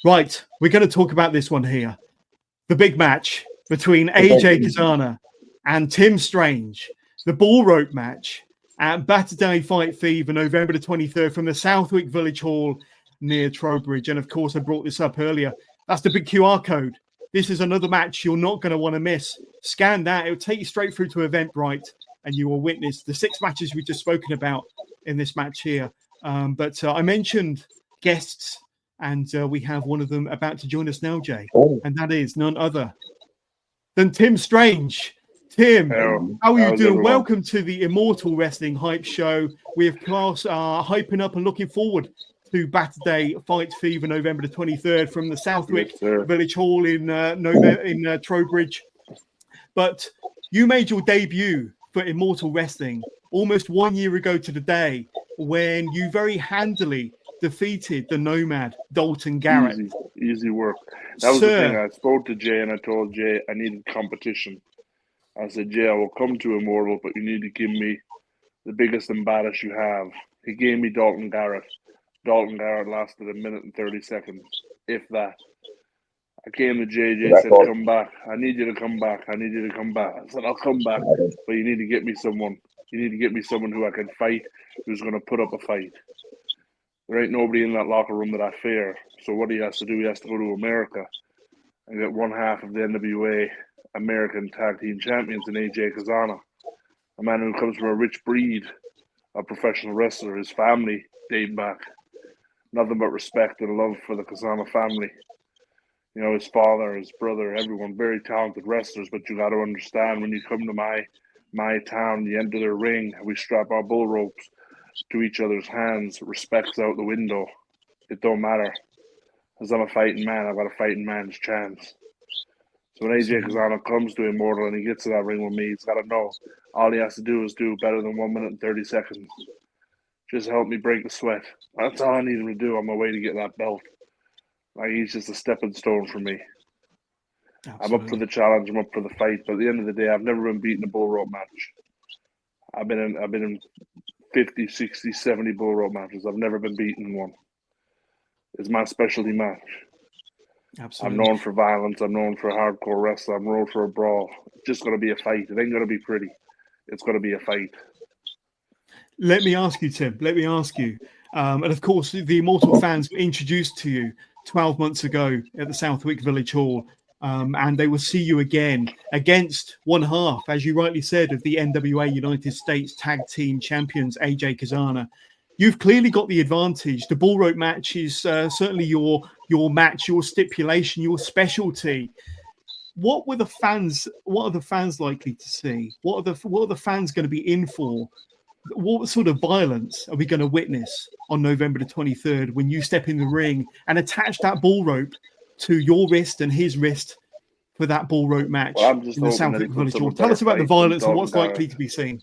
Right, we're going to talk about this one here. The big match between AJ Kazana and Tim Strange. The bull rope match at Batterday Fight Fever, November the 23rd from the Southwick Village Hall near Trowbridge. And of course, I brought this up earlier. That's the big QR code. This is another match you're not going to want to miss. Scan that. It will take you straight through to Eventbrite and you will witness the 6 matches we've just spoken about in this match here. But I mentioned guests, and we have one of them about to join us now, Jay. And that is none other than Tim Strange. Tim, how are you doing? Everyone? Welcome to the Immortal Wrestling Hype Show. We, of course, are hyping up and looking forward to Batterday Fight Fever, November the 23rd from the Southwick Village Hall in Trowbridge. But you made your debut for Immortal Wrestling almost 1 year ago to the day, when you very handily defeated the Nomad, Dalton Garrett. Easy work. That was the thing. I spoke to Jay and I told Jay I needed competition. I said, Jay, I will come to Immortal, but you need to give me the biggest and baddest you have. He gave me Dalton Garrett. Dalton Garrett lasted 1 minute and 30 seconds, if that. I came to Jay said, come back. I need you to come back. I need you to come back. I said, I'll come back, but you need to get me someone. You need to get me someone who I can fight, who's going to put up a fight. There ain't nobody in that locker room that I fear. So what he has to do, he has to go to America and get one half of the NWA American Tag Team Champions in AJ Kazana, a man who comes from a rich breed of professional wrestler. His family date back. Nothing but respect and love for the Kazana family. You know, his father, his brother, everyone, very talented wrestlers, but you got to understand, when you come to my town, you enter the ring, we strap our bull ropes to each other's hands, respect's out the window. It don't matter. As I'm a fighting man, I've got a fighting man's chance. So when AJ Kazana comes to Immortal and he gets to that ring with me, he's got to know all he has to do is do better than 1 minute and 30 seconds. Just help me break the sweat. That's all I need him to do on my way to get that belt. Like, he's just a stepping stone for me. Absolutely. I'm up for the challenge. I'm up for the fight. But at the end of the day, I've never been beaten in a bull rope match. I've been in 50, 60, 70 bull rope matches. I've never been beaten in one. It's my specialty match. Absolutely. I'm known for violence. I'm known for hardcore wrestling. I'm known for a brawl. It's just going to be a fight. It ain't going to be pretty. It's going to be a fight. Let me ask you, Tim. Let me ask you. And of course, the Immortal fans were introduced to you 12 months ago at the Southwick Village Hall. And they will see you again against one half, as you rightly said, of the NWA United States Tag Team Champions, AJ Kazana. You've clearly got the advantage. The bull rope match is certainly your match, your stipulation, your specialty. What are the fans likely to see? What are the fans going to be in for? What sort of violence are we going to witness on November the 23rd when you step in the ring and attach that bull rope to your wrist and his wrist for that bull rope match in the Southwick Village Hall? Tell us about the violence and what's likely to be seen.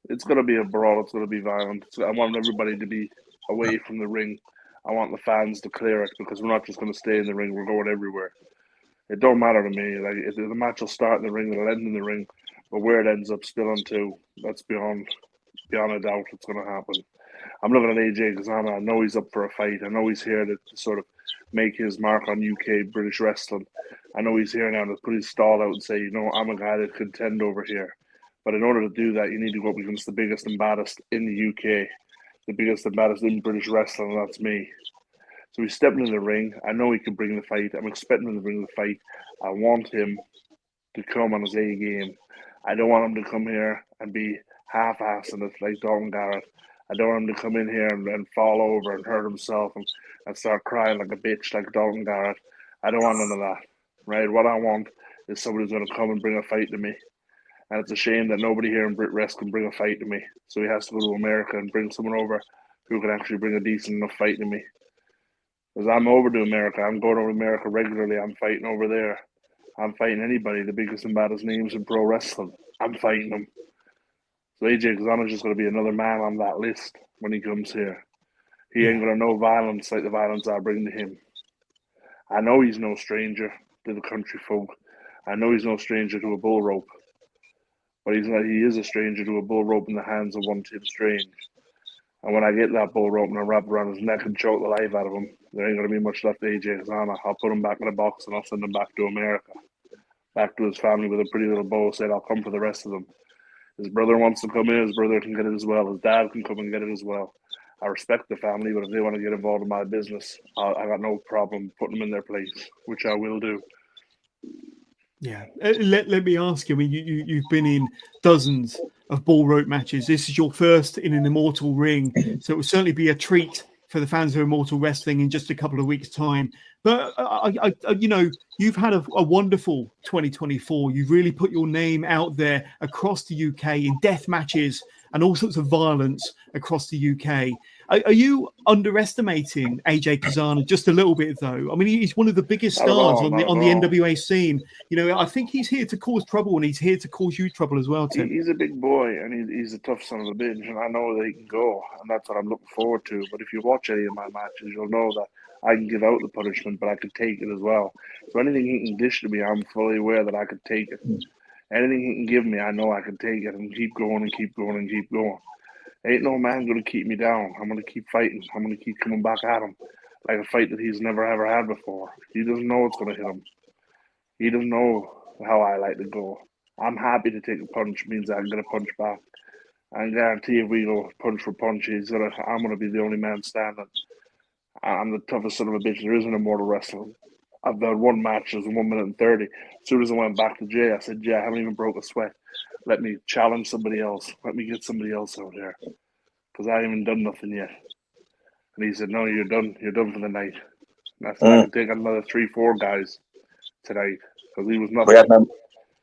It's going to be a brawl. It's going to be violent. I want everybody to be away from the ring. I want the fans to clear it, because we're not just going to stay in the ring. We're going everywhere. It don't matter to me. Like, the match will start in the ring, it'll end in the ring, but where it ends up spilling to, that's beyond a doubt it's going to happen. I'm looking at AJ Kazana. I know he's up for a fight. I know he's here to sort of make his mark on UK British wrestling. I know he's here now to put his stall out and say, you know, I'm a guy that could contend over here. But in order to do that, you need to go up against the biggest and baddest in the UK, the biggest and baddest in British wrestling, and that's me. So he's stepping in the ring. I know he can bring the fight. I'm expecting him to bring the fight. I want him to come on his A game. I don't want him to come here and be half-assing it like Dalton Garrett. I don't want him to come in here and fall over and hurt himself and start crying like a bitch like Dalton Garrett. I don't want none of that, right? What I want is somebody who's going to come and bring a fight to me. And it's a shame that nobody here in Brit Rest can bring a fight to me. So he has to go to America and bring someone over who can actually bring a decent enough fight to me. Because I'm over to America. I'm going over to America regularly. I'm fighting over there. I'm fighting anybody, the biggest and baddest names in pro wrestling. I'm fighting them. So AJ Kazana is just going to be another man on that list when he comes here. He ain't going to know violence like the violence I bring to him. I know he's no stranger to the country folk. I know he's no stranger to a bull rope. But he is a stranger to a bull rope in the hands of one Tim Strange. And when I get that bull rope and I wrap it around his neck and choke the life out of him, there ain't going to be much left of AJ Kazana. I'll put him back in the box and I'll send him back to America, back to his family with a pretty little bow, saying I'll come for the rest of them. His brother wants to come in, his brother can get it as well. His dad can come and get it as well. I respect the family, but if they want to get involved in my business, I got no problem putting them in their place, which I will do. Yeah, let me ask you. I mean, you've been in dozens of bull rope matches. This is your first in an Immortal ring, so it will certainly be a treat for the fans of Immortal Wrestling in just a couple of weeks' time. But you know, you've had a wonderful 2024. You've really put your name out there across the UK in death matches and all sorts of violence across the UK. Are you underestimating AJ Kazana just a little bit, though? I mean, he's one of the biggest stars on the NWA scene. You know, I think he's here to cause trouble, and he's here to cause you trouble as well, Tim. He's a big boy, and he's a tough son of a bitch, and I know that he can go, and that's what I'm looking forward to. But if you watch any of my matches, you'll know that I can give out the punishment, but I can take it as well. So anything he can dish to me, I'm fully aware that I could take it. Anything he can give me, I know I can take it and keep going and keep going and keep going. Ain't no man going to keep me down. I'm going to keep fighting. I'm going to keep coming back at him like a fight that he's never, ever had before. He doesn't know what's going to hit him. He doesn't know how I like to go. I'm happy to take a punch. It means I can get a punch back. I guarantee if we go punch for punch, I'm going to be the only man standing. I'm the toughest son of a bitch there is in Immortal Wrestling. I've done one match, it was 1 minute and 30. As soon as I went back to Jay, I said, Jay, I haven't even broke a sweat. Let me challenge somebody else. Let me get somebody else out there. Because I haven't done nothing yet. And he said, no, you're done. You're done for the night. And I said, I can take another 3-4 guys tonight. Because he was nothing.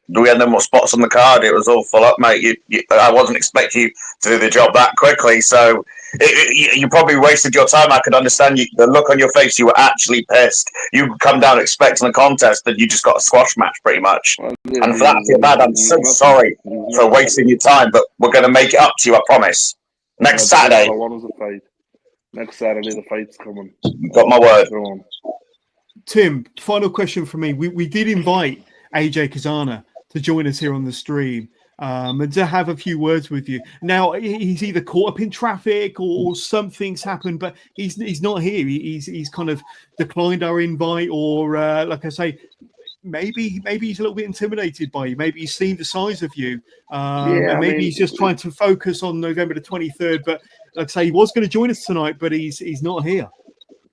We had no more spots on the card. It was all full up, mate. I wasn't expecting you to do the job that quickly. So you probably wasted your time. I could understand the look on your face. You were actually pissed. You come down expecting a contest, and you just got a squash match, pretty much. Well, and for that, I feel bad. I'm so sorry for wasting your time, but we're going to make it up to you, I promise. Next Saturday. All I want is a fight. Next Saturday, the fight's coming. You got my word. Tim, final question for me. We did invite AJ Kazana to join us here on the stream and to have a few words with you. Now, he's either caught up in traffic or something's happened, but he's not here. He's kind of declined our invite, or like I say, maybe he's a little bit intimidated by you. Maybe he's seen the size of you. And maybe he's just trying to focus on November the 23rd. But like I say, he was going to join us tonight, but he's not here.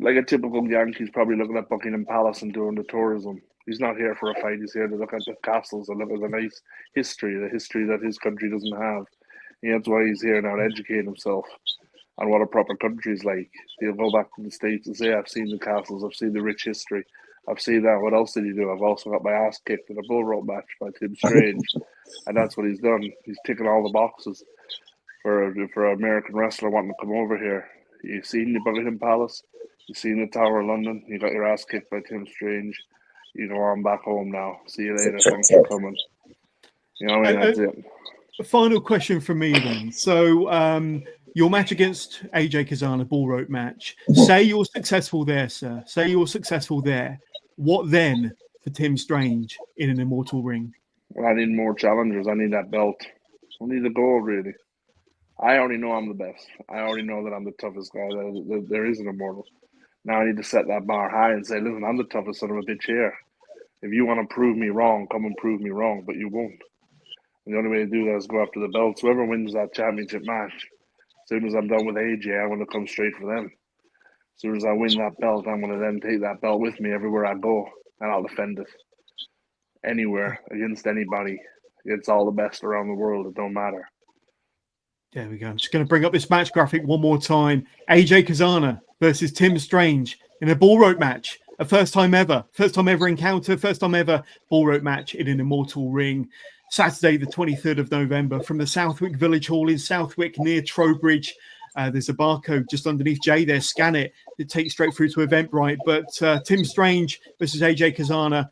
Like a typical Yankee, he's probably looking at Buckingham Palace and doing the tourism. He's not here for a fight. He's here to look at the castles and look at the nice history, the history that his country doesn't have. And that's why he's here now to educate himself on what a proper country is like. He'll go back to the States and say, I've seen the castles, I've seen the rich history, I've seen that. What else did he do? I've also got my ass kicked in a bull rope match by Tim Strange. And that's what he's done. He's ticking all the boxes for an American wrestler wanting to come over here. You've seen the Buckingham Palace, you've seen the Tower of London, you got your ass kicked by Tim Strange. You go on back home now. See you later. Thanks for coming. You know what I mean? That's it. A final question from me then. So your match against AJ Kazana, bull rope match. Say you're successful there, sir. Say you're successful there. What then for Tim Strange in an Immortal ring? Well, I need more challengers. I need that belt. I need the gold, really. I already know I'm the best. I already know that I'm the toughest guy there is an Immortal. Now I need to set that bar high and say, listen, I'm the toughest son of a bitch here. If you want to prove me wrong, come and prove me wrong, but you won't. And the only way to do that is go after the belts. Whoever wins that championship match, as soon as I'm done with AJ, I'm going to come straight for them. As soon as I win that belt, I'm going to then take that belt with me everywhere I go, and I'll defend it. Anywhere, against anybody. It's all the best around the world. It don't matter. There we go. I'm just going to bring up this match graphic one more time. AJ Kazana versus Tim Strange in a bull rope match. A first time ever encounter, first time ever bull rope match in an Immortal ring. Saturday, the 23rd of November, from the Southwick Village Hall in Southwick near Trowbridge. There's a barcode just underneath Jay there. Scan it. It takes straight through to Eventbrite. But Tim Strange versus AJ Kazana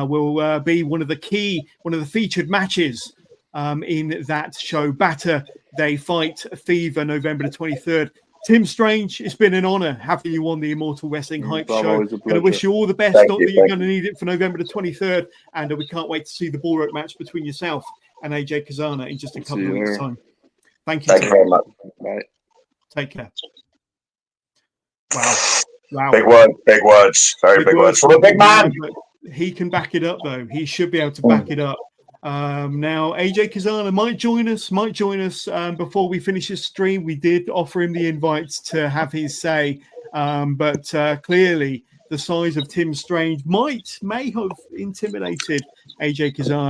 will be one of the featured matches in that show. Batter Day Fight Fever, November the 23rd. Tim Strange, it's been an honor having you on the Immortal Wrestling Hype Show. Going to wish you all the best. Not that you're going to need it for November the 23rd. And we can't wait to see the bull rope match between yourself and AJ Kazana in just a couple of weeks' time. Thank you. Thank you very much. Bye. Take care. Wow. Big words. Very big words. For the big man. He can back it up, though. He should be able to back it up. Now, AJ Kazana might join us before we finish this stream. We did offer him the invites to have his say, but clearly the size of Tim Strange may have intimidated AJ Kazana.